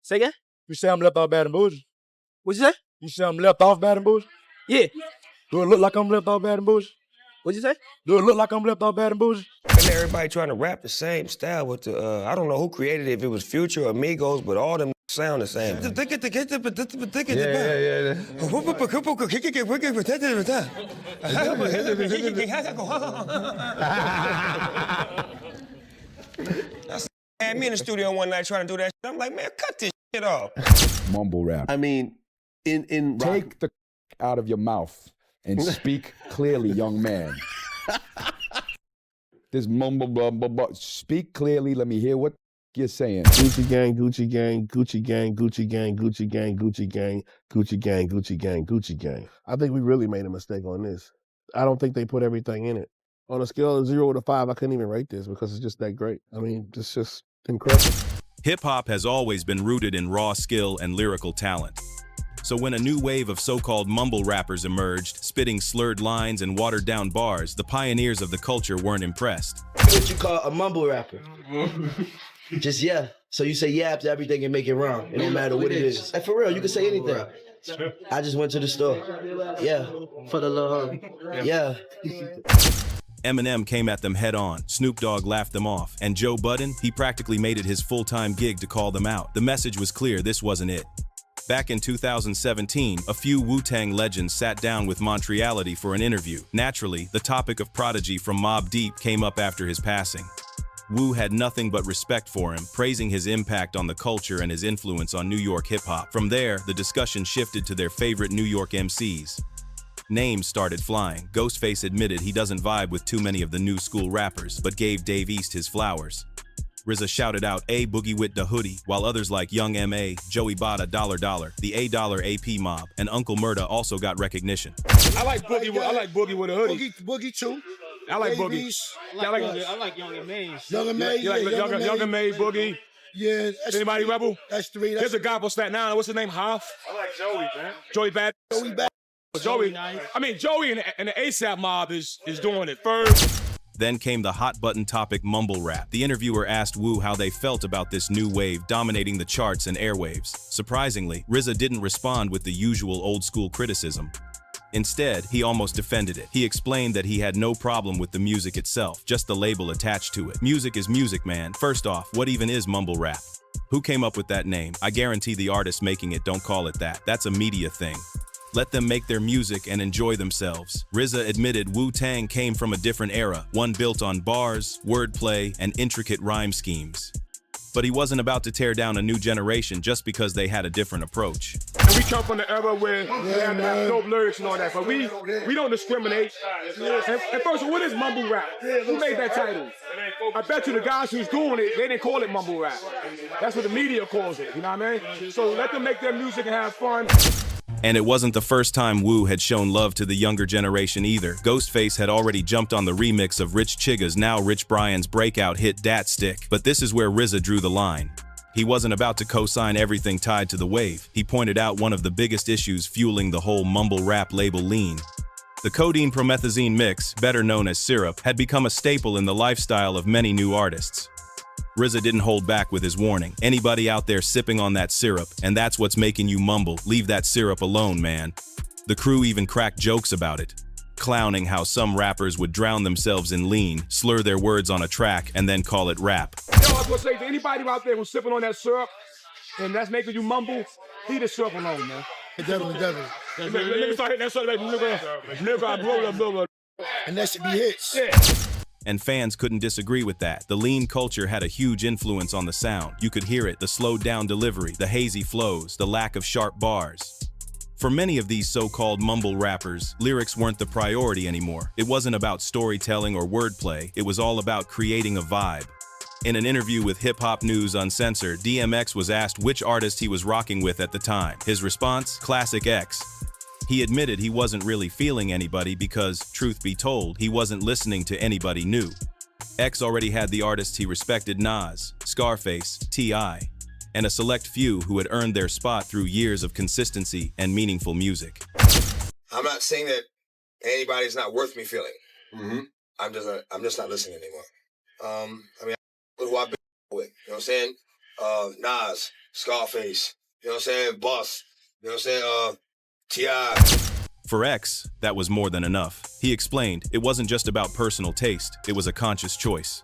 Say again? You say I'm left off Bad and Bougie? What'd you say? You say I'm left off Bad and Bougie? Yeah. Do it look like I'm left off Bad and Bougie? What'd you say? Do it look like I'm left off Bad and Bougie? And everybody trying to rap the same style with the, I don't know who created it, if it was Future or Migos, but all them sound the same. I had me in the studio one night trying to do that shit. I'm like, man, cut this shit off. Mumble rap. I mean, in rock... Take the out of your mouth and speak clearly, young man. This mumble, blah, blah, blah. Speak clearly. Let me hear what you're saying. Gucci gang, Gucci gang, Gucci gang, Gucci gang, Gucci gang, Gucci gang, Gucci gang, Gucci gang, Gucci gang. I think we really made a mistake on this. I don't think they put everything in it. On a scale of 0 to 5, I couldn't even rate this because it's just that great. I mean, it's just incredible. Hip-hop has always been rooted in raw skill and lyrical talent. So when a new wave of so-called mumble rappers emerged, spitting slurred lines and watered-down bars, the pioneers of the culture weren't impressed. What you call a mumble rapper? Just yeah. So you say yeah after everything and make it wrong. It don't matter what it is. Like for real, you can say anything. I just went to the store. Yeah. For the love. Yeah. Eminem came at them head-on, Snoop Dogg laughed them off, and Joe Budden, he practically made it his full-time gig to call them out. The message was clear, this wasn't it. Back in 2017, a few Wu-Tang legends sat down with Montreality for an interview. Naturally, the topic of Prodigy from Mobb Deep came up after his passing. Wu had nothing but respect for him, praising his impact on the culture and his influence on New York hip-hop. From there, the discussion shifted to their favorite New York MCs. Names started flying. Ghostface admitted he doesn't vibe with too many of the new school rappers, but gave Dave East his flowers. RZA shouted out A Boogie with the Hoodie, while others like Young M.A., Joey Bada, Dollar Dollar, the A-Dollar AP Mob, and Uncle Murda also got recognition. I like Boogie with a hoodie. Boogie too. I like Boogie. I like Young M.A. Young M.A. Young M.A. Boogie. Yeah. Anybody rebel? That's 3. Here's a guy from Staten Island. What's his name? Hoff? I like Joey, man. Joey Bad. Joey Bad. Joey. I mean, Joey and the ASAP mob is doing it first. Then came the hot-button topic mumble rap. The interviewer asked Wu how they felt about this new wave dominating the charts and airwaves. Surprisingly, RZA didn't respond with the usual old-school criticism. Instead, he almost defended it. He explained that he had no problem with the music itself, just the label attached to it. Music is music, man. First off, what even is mumble rap? Who came up with that name? I guarantee the artists making it don't call it that. That's a media thing. Let them make their music and enjoy themselves. RZA admitted Wu-Tang came from a different era, one built on bars, wordplay, and intricate rhyme schemes. But he wasn't about to tear down a new generation just because they had a different approach. We come from the era where we have to have dope lyrics and all that, but we don't discriminate. And first, what is mumble rap? Who made that title? I bet you the guys who's doing it, they didn't call it mumble rap. That's what the media calls it, you know what I mean? So let them make their music and have fun. And it wasn't the first time Wu had shown love to the younger generation either. Ghostface had already jumped on the remix of Rich Chiga's, now Rich Brian's breakout hit Dat Stick. But this is where RZA drew the line. He wasn't about to co-sign everything tied to the wave. He pointed out one of the biggest issues fueling the whole mumble rap label lean. The Codeine promethazine mix, better known as syrup, had become a staple in the lifestyle of many new artists. RZA didn't hold back with his warning. Anybody out there sipping on that syrup, and that's what's making you mumble, leave that syrup alone, man. The crew even cracked jokes about it, clowning how some rappers would drown themselves in lean, slur their words on a track, and then call it rap. Yo, I was gonna say to anybody out there who's sipping on that syrup, and that's making you mumble, leave the syrup alone, man. Definitely. Let me start hitting that syrup, nigga, I blow up. And that should be hits. Yeah. And fans couldn't disagree with that. The lean culture had a huge influence on the sound. You could hear it, the slowed down delivery, the hazy flows, the lack of sharp bars. For many of these so-called mumble rappers, lyrics weren't the priority anymore. It wasn't about storytelling or wordplay, it was all about creating a vibe. In an interview with Hip Hop News Uncensored, DMX was asked which artist he was rocking with at the time. His response? Classic X. He admitted he wasn't really feeling anybody because, truth be told, he wasn't listening to anybody new. X already had the artists he respected: Nas, Scarface, T.I., and a select few who had earned their spot through years of consistency and meaningful music. I'm not saying that anybody's not worth me feeling. I'm just not listening anymore. I mean, who I've been with, you know what I'm saying? Nas, Scarface. You know what I'm saying? Boss. You know what I'm saying? T.I. For X, that was more than enough. He explained it wasn't just about personal taste, it was a conscious choice.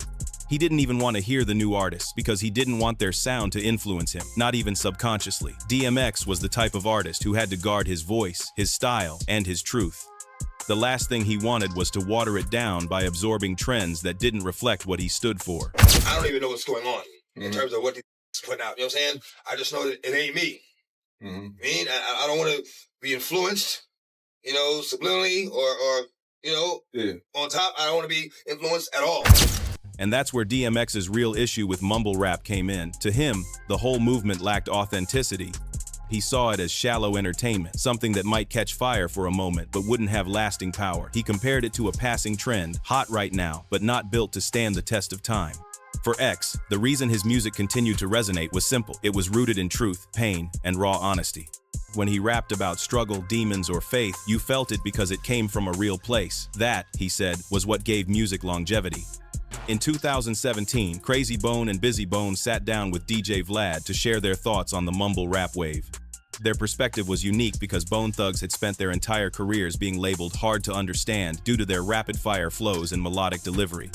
He didn't even want to hear the new artists because he didn't want their sound to influence him, not even subconsciously. DMX was the type of artist who had to guard his voice, his style, and his truth. The last thing he wanted was to water it down by absorbing trends that didn't reflect what he stood for. I don't even know what's going on in terms of what they're putting out. You know what I'm saying? I just know that it ain't me. I don't want to be influenced, you know, subliminally or you know, on top. I don't want to be influenced at all. And that's where DMX's real issue with mumble rap came in. To him, the whole movement lacked authenticity. He saw it as shallow entertainment, something that might catch fire for a moment but wouldn't have lasting power. He compared it to a passing trend, hot right now, but not built to stand the test of time. For X, the reason his music continued to resonate was simple. It was rooted in truth, pain, and raw honesty. When he rapped about struggle, demons, or faith, you felt it because it came from a real place. That, he said, was what gave music longevity. In 2017, Crazy Bone and Busy Bone sat down with DJ Vlad to share their thoughts on the mumble rap wave. Their perspective was unique because Bone Thugs had spent their entire careers being labeled hard to understand due to their rapid-fire flows and melodic delivery.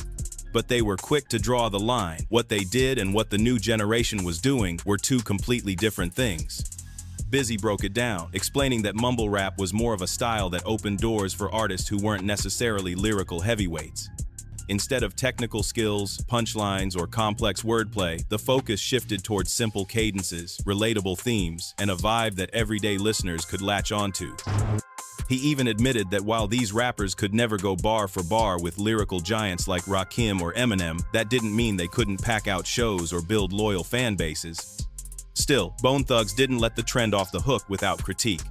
But they were quick to draw the line. What they did and what the new generation was doing were two completely different things. Busy broke it down, explaining that mumble rap was more of a style that opened doors for artists who weren't necessarily lyrical heavyweights. Instead of technical skills, punchlines, or complex wordplay, the focus shifted towards simple cadences, relatable themes, and a vibe that everyday listeners could latch onto. He even admitted that while these rappers could never go bar for bar with lyrical giants like Rakim or Eminem, that didn't mean they couldn't pack out shows or build loyal fan bases. Still, Bone Thugs didn't let the trend off the hook without critique.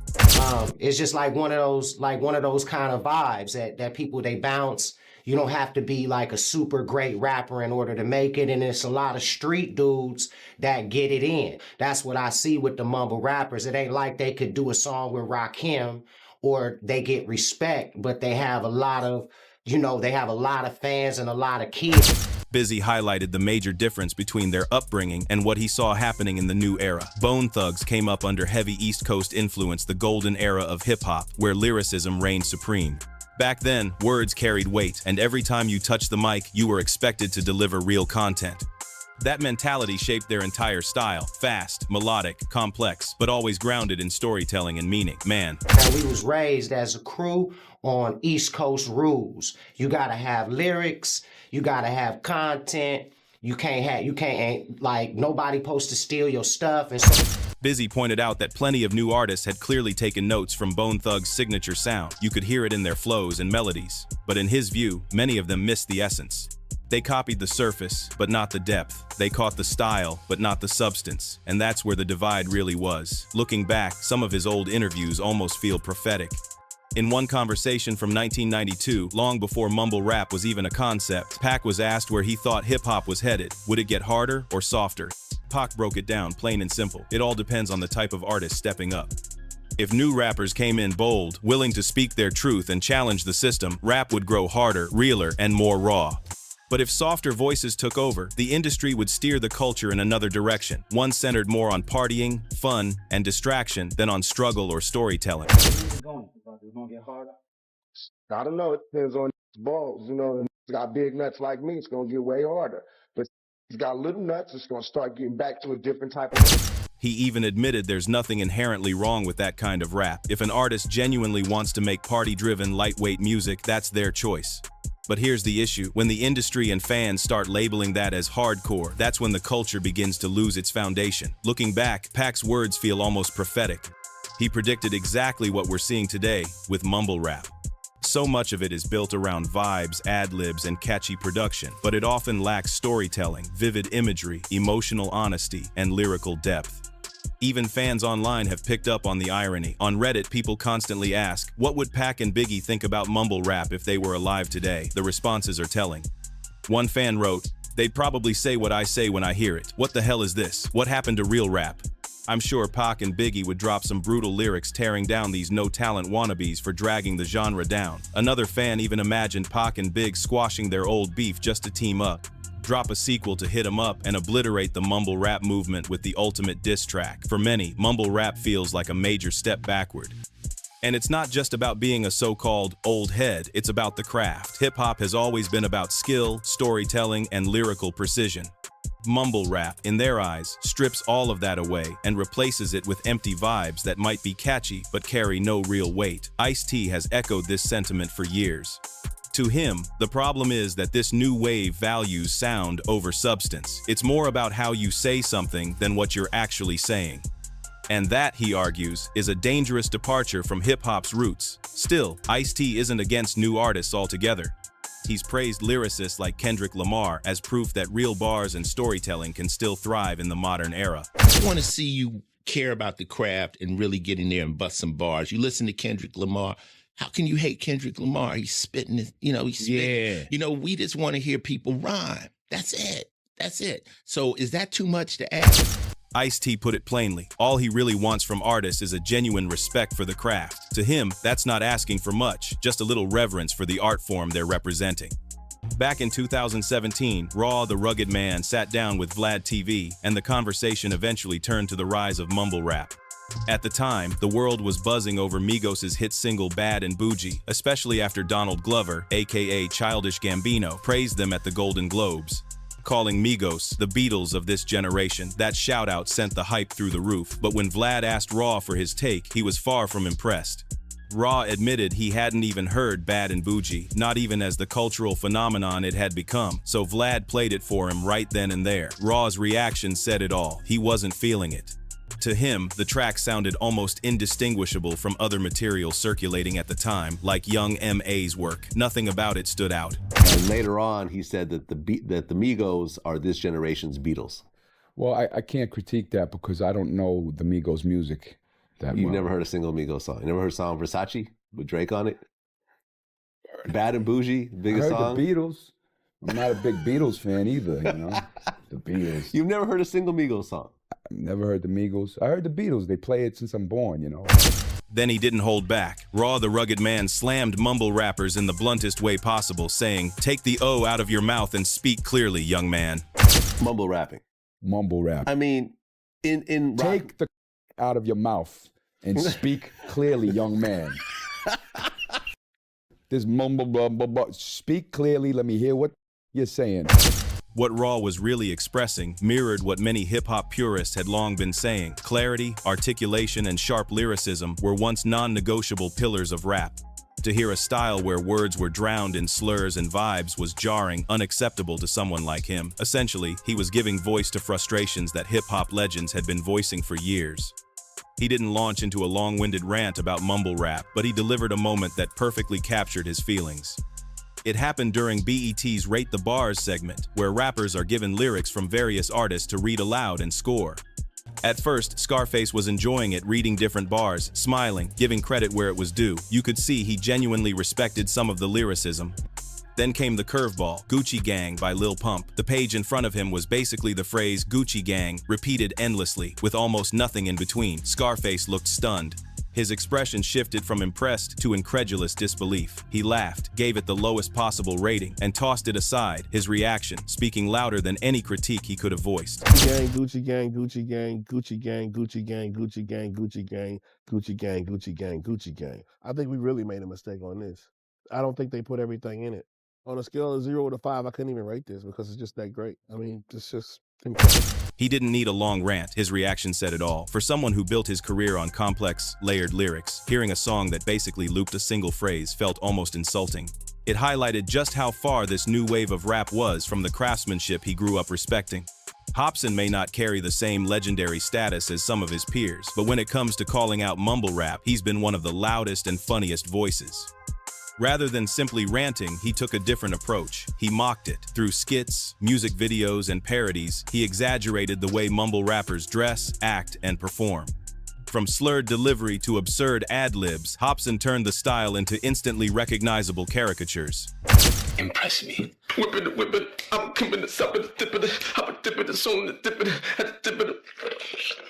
It's just like one of those kind of vibes that people, they bounce. You don't have to be like a super great rapper in order to make it, and it's a lot of street dudes that get it in. That's what I see with the mumble rappers. It ain't like they could do a song with Rakim or they get respect, but they have a lot of, they have a lot of fans and a lot of kids. Busy highlighted the major difference between their upbringing and what he saw happening in the new era. Bone Thugs came up under heavy East Coast influence, the golden era of hip-hop, where lyricism reigned supreme. Back then, words carried weight, and every time you touched the mic, you were expected to deliver real content. That mentality shaped their entire style: fast, melodic, complex, but always grounded in storytelling and meaning. Man. We was raised as a crew on East Coast rules. You gotta have lyrics, you gotta have content, nobody supposed to steal your stuff. And so Busy pointed out that plenty of new artists had clearly taken notes from Bone Thugs' signature sound. You could hear it in their flows and melodies. But in his view, many of them missed the essence. They copied the surface, but not the depth. They caught the style, but not the substance. And that's where the divide really was. Looking back, some of his old interviews almost feel prophetic. In one conversation from 1992, long before mumble rap was even a concept, Pac was asked where he thought hip-hop was headed. Would it get harder or softer? Pac broke it down, plain and simple. It all depends on the type of artist stepping up. If new rappers came in bold, willing to speak their truth and challenge the system, rap would grow harder, realer, and more raw. But if softer voices took over, the industry would steer the culture in another direction, one centered more on partying, fun, and distraction than on struggle or storytelling. I don't know. It depends on balls. It's got big nuts like me, it's going to get way harder. But it's got little nuts, it's going to start getting back to a different type of... He even admitted there's nothing inherently wrong with that kind of rap. If an artist genuinely wants to make party-driven, lightweight music, that's their choice. But here's the issue. When the industry and fans start labeling that as hardcore, that's when the culture begins to lose its foundation. Looking back, Pac's words feel almost prophetic. He predicted exactly what we're seeing today with mumble rap. So much of it is built around vibes, ad-libs, and catchy production, but it often lacks storytelling, vivid imagery, emotional honesty, and lyrical depth. Even fans online have picked up on the irony. On Reddit, people constantly ask, what would Pac and Biggie think about mumble rap if they were alive today? The responses are telling. One fan wrote, they'd probably say what I say when I hear it. What the hell is this? What happened to real rap? I'm sure Pac and Biggie would drop some brutal lyrics tearing down these no-talent wannabes for dragging the genre down. Another fan even imagined Pac and Big squashing their old beef just to team up. drop a sequel to hit 'em up, and obliterate the mumble rap movement with the ultimate diss track. For many, mumble rap feels like a major step backward. And it's not just about being a so-called old head, it's about the craft. Hip-hop has always been about skill, storytelling, and lyrical precision. Mumble rap, in their eyes, strips all of that away and replaces it with empty vibes that might be catchy but carry no real weight. Ice-T has echoed this sentiment for years. To him, the problem is that this new wave values sound over substance. It's more about how you say something than what you're actually saying. And that, he argues, is a dangerous departure from hip-hop's roots. Still, Ice-T isn't against new artists altogether. He's praised lyricists like Kendrick Lamar as proof that real bars and storytelling can still thrive in the modern era. I want to see you care about the craft and really get in there and bust some bars. You listen to Kendrick Lamar. How can you hate Kendrick Lamar? He's spitting, he's spitting. Yeah. We just want to hear people rhyme. That's it. That's it. So is that too much to ask? Ice-T put it plainly, all he really wants from artists is a genuine respect for the craft. To him, that's not asking for much, just a little reverence for the art form they're representing. Back in 2017, Raw the Rugged Man sat down with Vlad TV, and the conversation eventually turned to the rise of mumble rap. At the time, the world was buzzing over Migos' hit single Bad and Bougie, especially after Donald Glover, aka Childish Gambino, praised them at the Golden Globes. Calling Migos the Beatles of this generation, that shout-out sent the hype through the roof, but when Vlad asked Raw for his take, he was far from impressed. Raw admitted he hadn't even heard Bad and Bougie, not even as the cultural phenomenon it had become, so Vlad played it for him right then and there. Raw's reaction said it all, he wasn't feeling it. To him, the track sounded almost indistinguishable from other material circulating at the time, like Young M.A.'s work. Nothing about it stood out. And later on, he said that the Migos are this generation's Beatles. Well, I can't critique that because I don't know the Migos music that You've well. never heard a single Migos song? You never heard a song Versace with Drake on it? Bad and Bougie, biggest I heard song? the Beatles. I'm not a big Beatles fan either, The Beatles. You've never heard a single Migos song? I've never heard the Migos. I heard the Beatles. They play it since I'm born, Then he didn't hold back. Raw the Rugged Man slammed mumble rappers in the bluntest way possible, saying, "Take the O out of your mouth and speak clearly, young man." Mumble rapping. Mumble rap. I mean, in rock... Take the out of your mouth and speak clearly, young man. This mumble, blah, blah, blah. Speak clearly. Let me hear what you're saying. What Raw was really expressing mirrored what many hip-hop purists had long been saying. Clarity, articulation, and sharp lyricism were once non-negotiable pillars of rap. To hear a style where words were drowned in slurs and vibes was jarring, unacceptable to someone like him. Essentially, he was giving voice to frustrations that hip-hop legends had been voicing for years. He didn't launch into a long-winded rant about mumble rap, but he delivered a moment that perfectly captured his feelings. It happened during BET's Rate the Bars segment, where rappers are given lyrics from various artists to read aloud and score. At first, Scarface was enjoying it, reading different bars, smiling, giving credit where it was due. You could see he genuinely respected some of the lyricism. Then came the curveball, Gucci Gang by Lil Pump. The page in front of him was basically the phrase Gucci Gang, repeated endlessly, with almost nothing in between. Scarface looked stunned. His expression shifted from impressed to incredulous disbelief. He laughed, gave it the lowest possible rating, and tossed it aside, his reaction speaking louder than any critique he could have voiced. Gucci gang, Gucci gang, Gucci gang, Gucci gang, Gucci gang, Gucci gang, Gucci gang, Gucci gang, Gucci gang. I think we really made a mistake on this. I don't think they put everything in it. On a scale of 0 to 5, I couldn't even rate this because it's just that great. I mean, it's just incredible. He didn't need a long rant, his reaction said it all. For someone who built his career on complex, layered lyrics, hearing a song that basically looped a single phrase felt almost insulting. It highlighted just how far this new wave of rap was from the craftsmanship he grew up respecting. Hopsin may not carry the same legendary status as some of his peers, but when it comes to calling out mumble rap, he's been one of the loudest and funniest voices. Rather than simply ranting, he took a different approach. He mocked it. Through skits, music videos, and parodies, he exaggerated the way mumble rappers dress, act, and perform. From slurred delivery to absurd ad-libs, Hopsin turned the style into instantly recognizable caricatures. Impress me. Whip it, I'm coming to stop it, dip it, I'm a dip it, it's on the dip it, had to dip it,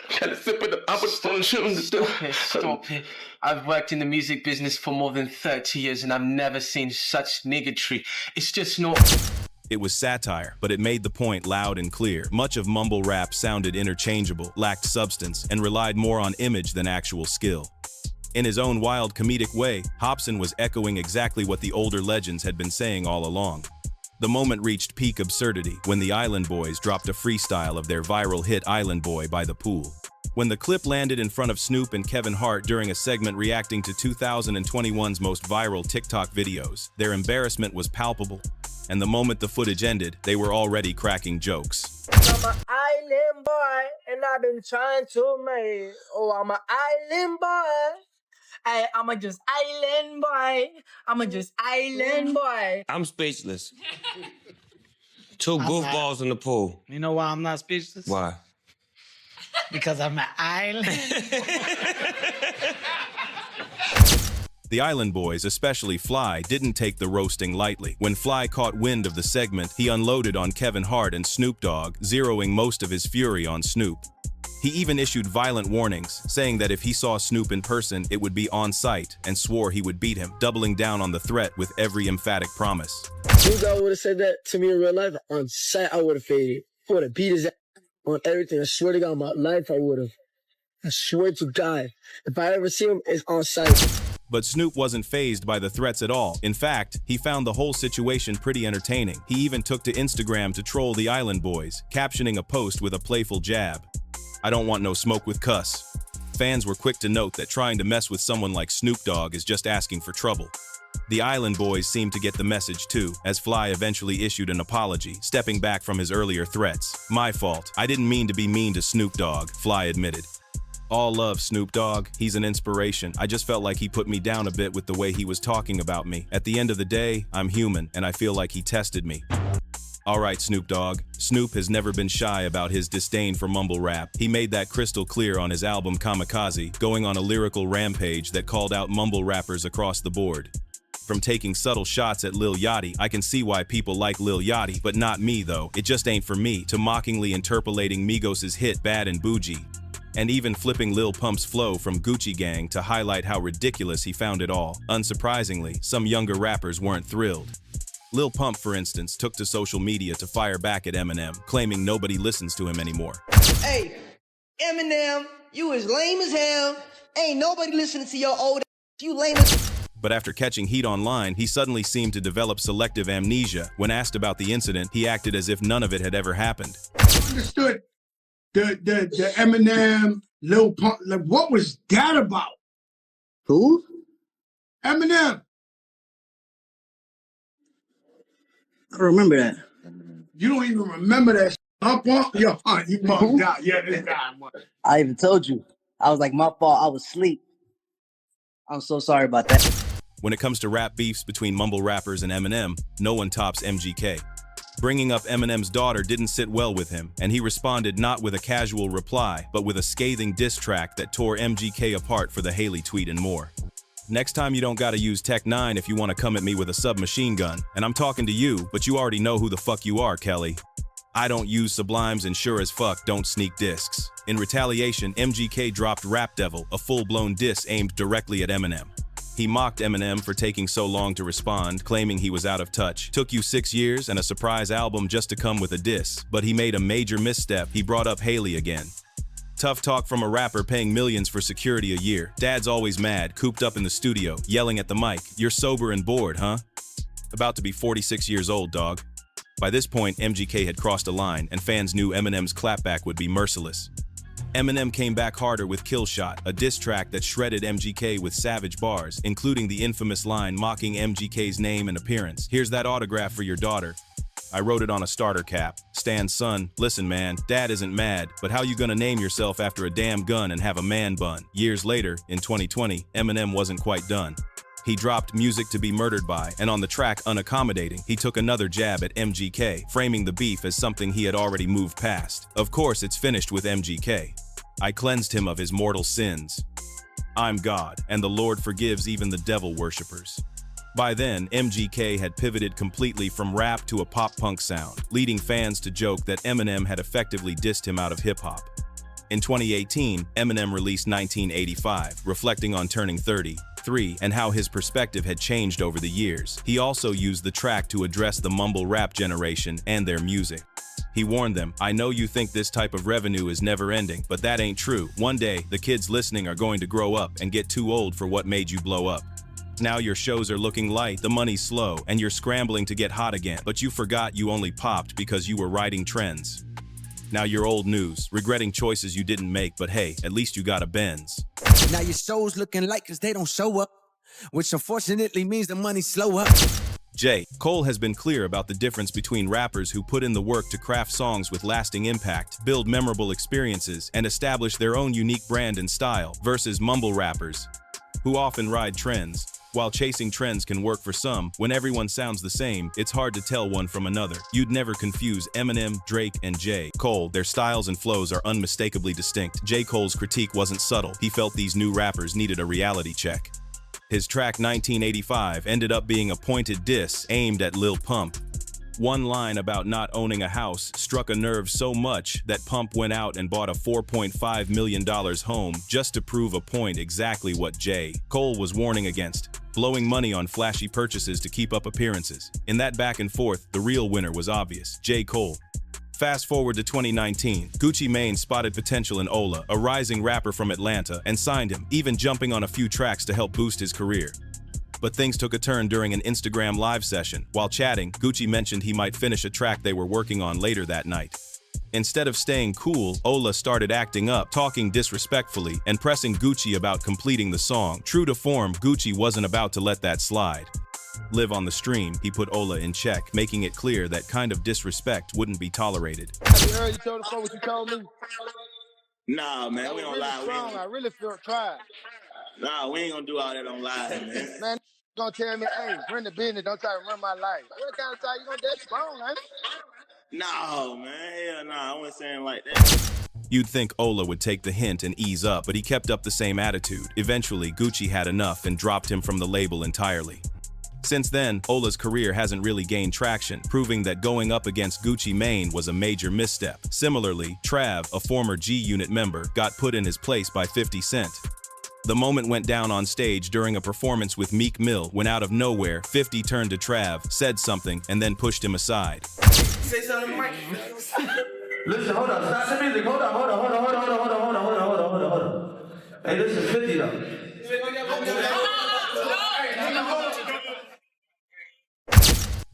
had to zip it, I was on the Stop it. I've worked in the music business for more than 30 years and I've never seen such niggardry. It's just not... It was satire, but it made the point loud and clear. Much of mumble rap sounded interchangeable, lacked substance, and relied more on image than actual skill. In his own wild comedic way, Hopsin was echoing exactly what the older legends had been saying all along. The moment reached peak absurdity when the Island Boys dropped a freestyle of their viral hit Island Boy by the Pool. When the clip landed in front of Snoop and Kevin Hart during a segment reacting to 2021's most viral TikTok videos, their embarrassment was palpable. And the moment the footage ended, they were already cracking jokes. I'm an island boy, and I've been trying to make. Oh, I'm an island boy. I'm a just island boy. I'm a just island boy. I'm speechless. Two goofballs in the pool. You know why I'm not speechless? Why? Because I'm an island. The Island Boys, especially Fly, didn't take the roasting lightly. When Fly caught wind of the segment, he unloaded on Kevin Hart and Snoop Dogg, zeroing most of his fury on Snoop. He even issued violent warnings, saying that if he saw Snoop in person, it would be on sight, and swore he would beat him, doubling down on the threat with every emphatic promise. Snoop Dogg would have said that to me in real life, on sight, I would have faded. I would have beat his ass on everything. I swear to God, my life, I would have. I swear to God. If I ever see him, it's on sight. But Snoop wasn't fazed by the threats at all. In fact, he found the whole situation pretty entertaining. He even took to Instagram to troll the Island Boys, captioning a post with a playful jab. "I don't want no smoke with cuss." Fans were quick to note that trying to mess with someone like Snoop Dogg is just asking for trouble. The Island Boys seemed to get the message too, as Fly eventually issued an apology, stepping back from his earlier threats. "My fault. I didn't mean to be mean to Snoop Dogg," Fly admitted. "All love, Snoop Dogg. He's an inspiration. I just felt like he put me down a bit with the way he was talking about me. At the end of the day, I'm human, and I feel like he tested me." All right, Snoop Dogg. Snoop has never been shy about his disdain for mumble rap. He made that crystal clear on his album Kamikaze, going on a lyrical rampage that called out mumble rappers across the board. From taking subtle shots at Lil Yachty, I can see why people like Lil Yachty, but not me though. It just ain't for me, to mockingly interpolating Migos' hit Bad and Bougie. And even flipping Lil Pump's flow from Gucci Gang to highlight how ridiculous he found it all. Unsurprisingly, some younger rappers weren't thrilled. Lil Pump, for instance, took to social media to fire back at Eminem, claiming nobody listens to him anymore. Hey, Eminem, you is lame as hell. Ain't nobody listening to your old ass. You lame as... But after catching heat online, he suddenly seemed to develop selective amnesia. When asked about the incident, he acted as if none of it had ever happened. Understood. The Eminem, Lil Pump, like, what was that about? Who? Eminem. I don't remember that. You don't even remember that shit. Yo, you bugged out. Yeah, this guy. I even told you. I was like, my fault. I was asleep. I'm so sorry about that. When it comes to rap beefs between mumble rappers and Eminem, no one tops MGK. Bringing up Eminem's daughter didn't sit well with him, and he responded not with a casual reply, but with a scathing diss track that tore MGK apart for the Haley tweet and more. Next time you don't gotta use Tech 9 if you wanna come at me with a submachine gun, and I'm talking to you, but you already know who the fuck you are, Kelly. I don't use sublimes and sure as fuck don't sneak discs. In retaliation, MGK dropped Rap Devil, a full-blown diss aimed directly at Eminem. He mocked Eminem for taking so long to respond, claiming he was out of touch. Took you 6 years and a surprise album just to come with a diss, but he made a major misstep. He brought up Haley again. Tough talk from a rapper paying millions for security a year. Dad's always mad, cooped up in the studio, yelling at the mic. You're sober and bored, huh? About to be 46 years old, dog. By this point, MGK had crossed a line, and fans knew Eminem's clapback would be merciless. Eminem came back harder with Kill Shot, a diss track that shredded MGK with savage bars, including the infamous line mocking MGK's name and appearance. Here's that autograph for your daughter. I wrote it on a starter cap. Stan's son, listen man, dad isn't mad, but how you gonna name yourself after a damn gun and have a man bun? Years later, in 2020, Eminem wasn't quite done. He dropped Music to Be Murdered By, and on the track Unaccommodating, he took another jab at MGK, framing the beef as something he had already moved past. Of course, it's finished with MGK. I cleansed him of his mortal sins. I'm God, and the Lord forgives even the devil worshippers. By then, MGK had pivoted completely from rap to a pop-punk sound, leading fans to joke that Eminem had effectively dissed him out of hip-hop. In 2018, Eminem released 1985, reflecting on turning 30. 3 and how his perspective had changed over the years. He also used the track to address the mumble rap generation and their music. He warned them, "I know you think this type of revenue is never ending, but that ain't true. One day, the kids listening are going to grow up and get too old for what made you blow up. Now your shows are looking light, the money's slow, and you're scrambling to get hot again, but you forgot you only popped because you were riding trends. Now you're old news, regretting choices you didn't make, but hey, at least you got a Benz." Now your shows looking light cause they don't show up, which unfortunately means the money slow up. J. Cole has been clear about the difference between rappers who put in the work to craft songs with lasting impact, build memorable experiences, and establish their own unique brand and style, versus mumble rappers, who often ride trends. While chasing trends can work for some, when everyone sounds the same, it's hard to tell one from another. You'd never confuse Eminem, Drake, and J. Cole. Their styles and flows are unmistakably distinct. J. Cole's critique wasn't subtle. He felt these new rappers needed a reality check. His track 1985 ended up being a pointed diss aimed at Lil Pump. One line about not owning a house struck a nerve so much that Pump went out and bought a $4.5 million home just to prove a point, exactly what J. Cole was warning against: blowing money on flashy purchases to keep up appearances. In that back and forth, the real winner was obvious: J. Cole. Fast forward to 2019, Gucci Mane spotted potential in Ola, a rising rapper from Atlanta, and signed him, even jumping on a few tracks to help boost his career. But things took a turn during an Instagram live session. While chatting, Gucci mentioned he might finish a track they were working on later that night. Instead of staying cool, Ola started acting up, talking disrespectfully, and pressing Gucci about completing the song. True to form, Gucci wasn't about to let that slide. Live on the stream, he put Ola in check, making it clear that kind of disrespect wouldn't be tolerated. You heard you told the folks what you told me? Nah, man, we don't lie. I really feel tried. Nah, we ain't gonna do all that on live, man. Man, gonna tell me, hey, run the business, don't try to run my life. What kind of time you gonna that strong, man? No, man, hell nah, I wasn't saying like that. You'd think Ola would take the hint and ease up, but he kept up the same attitude. Eventually, Gucci had enough and dropped him from the label entirely. Since then, Ola's career hasn't really gained traction, proving that going up against Gucci Mane was a major misstep. Similarly, Trav, a former G-Unit member, got put in his place by 50 Cent. The moment went down on stage during a performance with Meek Mill when out of nowhere, 50 turned to Trav, said something, and then pushed him aside. Say something, Mike. Listen, hold on, stop the music. Hold on. Hey, this is 50 though.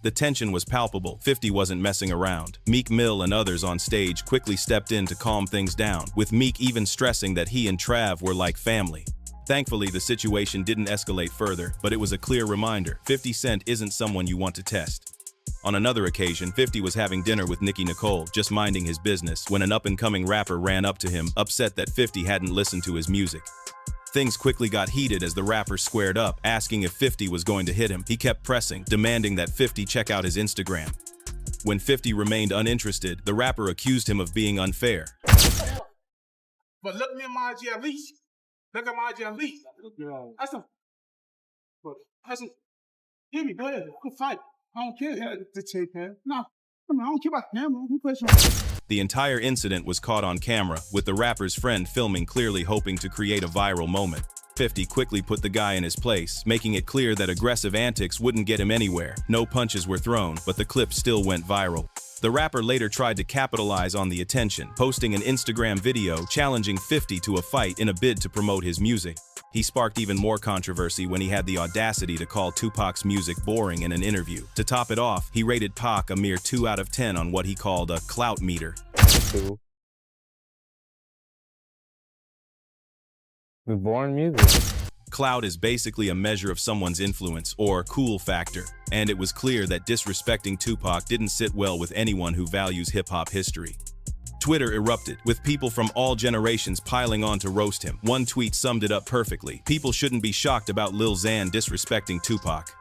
The tension was palpable. 50 wasn't messing around. Meek Mill and others on stage quickly stepped in to calm things down, with Meek even stressing that he and Trav were like family. Thankfully, the situation didn't escalate further, but it was a clear reminder: 50 Cent isn't someone you want to test. On another occasion, 50 was having dinner with Nicki Nicole, just minding his business, when an up-and-coming rapper ran up to him, upset that 50 hadn't listened to his music. Things quickly got heated as the rapper squared up, asking if 50 was going to hit him. He kept pressing, demanding that 50 check out his Instagram. When 50 remained uninterested, the rapper accused him of being unfair. But look me in my IG at least. Look at my IG at least. That's a, hear me, go ahead, go fight. I don't care the tape, man. No, I don't care about camera. The entire incident was caught on camera, with the rapper's friend filming, clearly hoping to create a viral moment. 50 quickly put the guy in his place, making it clear that aggressive antics wouldn't get him anywhere. No punches were thrown, but the clip still went viral. The rapper later tried to capitalize on the attention, posting an Instagram video challenging 50 to a fight in a bid to promote his music. He sparked even more controversy when he had the audacity to call Tupac's music boring in an interview. To top it off, he rated Pac a mere 2 out of 10 on what he called a clout meter. The boring music. Clout is basically a measure of someone's influence, or cool factor, and it was clear that disrespecting Tupac didn't sit well with anyone who values hip-hop history. Twitter erupted, with people from all generations piling on to roast him. One tweet summed it up perfectly: people shouldn't be shocked about Lil Xan disrespecting Tupac.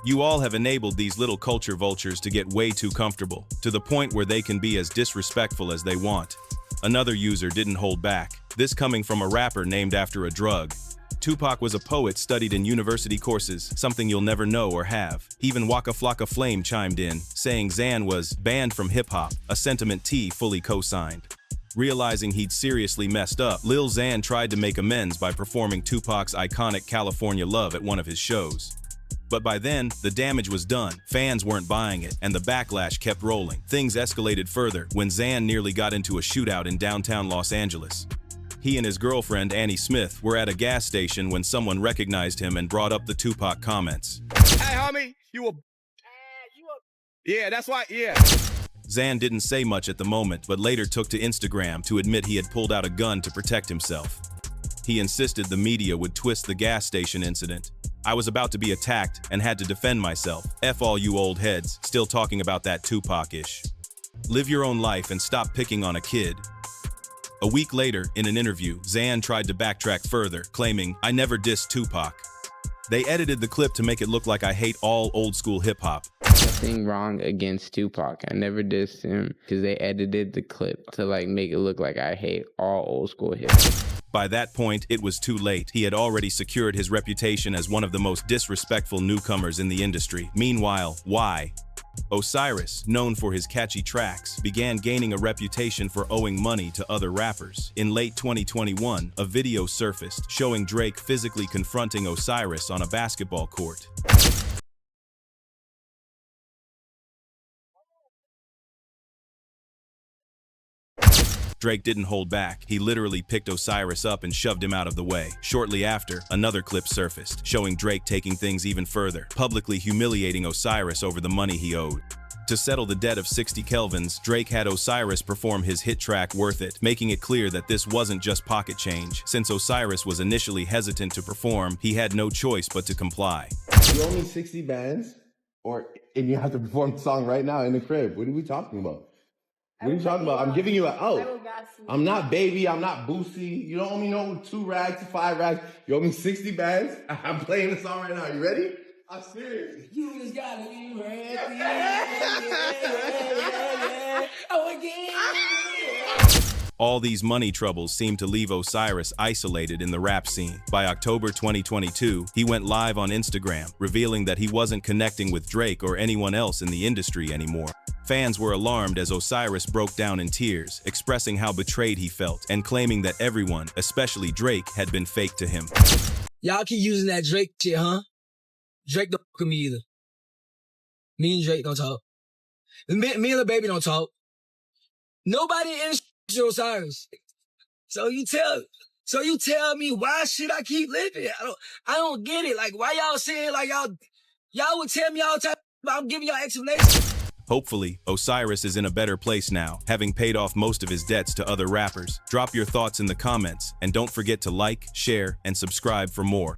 You all have enabled these little culture vultures to get way too comfortable, to the point where they can be as disrespectful as they want. Another user didn't hold back, this coming from a rapper named after a drug. Tupac was a poet studied in university courses, something you'll never know or have. Even Waka Flocka Flame chimed in, saying Xan was banned from hip-hop, a sentiment T fully co-signed. Realizing he'd seriously messed up, Lil Xan tried to make amends by performing Tupac's iconic California Love at one of his shows. But by then, the damage was done, fans weren't buying it, and the backlash kept rolling. Things escalated further when Xan nearly got into a shootout in downtown Los Angeles. He and his girlfriend, Annie Smith, were at a gas station when someone recognized him and brought up the Tupac comments. Hey, homie, yeah, that's why, yeah. Xan didn't say much at the moment, but later took to Instagram to admit he had pulled out a gun to protect himself. He insisted the media would twist the gas station incident. I was about to be attacked and had to defend myself. F all you old heads, still talking about that Tupac-ish. Live your own life and stop picking on a kid. A week later, in an interview, Xan tried to backtrack further, claiming, "I never dissed Tupac." They edited the clip to make it look like I hate all old-school hip-hop. Nothing wrong against Tupac. I never dissed him because they edited the clip to make it look like I hate all old school hip-hop. By that point, it was too late. He had already secured his reputation as one of the most disrespectful newcomers in the industry. Meanwhile, Osiris, known for his catchy tracks, began gaining a reputation for owing money to other rappers. In late 2021, a video surfaced showing Drake physically confronting Osiris on a basketball court. Drake didn't hold back. He literally picked Osiris up and shoved him out of the way. Shortly after, another clip surfaced, showing Drake taking things even further, publicly humiliating Osiris over the money he owed. To settle the debt of 60 kelvins, Drake had Osiris perform his hit track Worth It, making it clear that this wasn't just pocket change. Since Osiris was initially hesitant to perform, he had no choice but to comply. You owe me 60 bands, and you have to perform the song right now in the crib. What are we talking about? What are you talking about? I'm giving you an out. I'm not Baby. I'm not Boosie. You don't owe me no 2 rags, 5 rags. You owe me 60 bands. I'm playing the song right now. You ready? I'm serious. You just gotta be ready. Oh, again. All these money troubles seemed to leave Osiris isolated in the rap scene. By October 2022, he went live on Instagram, revealing that he wasn't connecting with Drake or anyone else in the industry anymore. Fans were alarmed as Osiris broke down in tears, expressing how betrayed he felt and claiming that everyone, especially Drake, had been fake to him. Y'all keep using that Drake shit, huh? Drake don't fuck with me either. Me and Drake don't talk. Me and the baby don't talk. Nobody in the Osiris. So you tell me why should I keep living? I don't get it. Why y'all saying y'all would tell me all the time, but I'm giving y'all explanation. Hopefully, Osiris is in a better place now, having paid off most of his debts to other rappers. Drop your thoughts in the comments, and don't forget to like, share, and subscribe for more.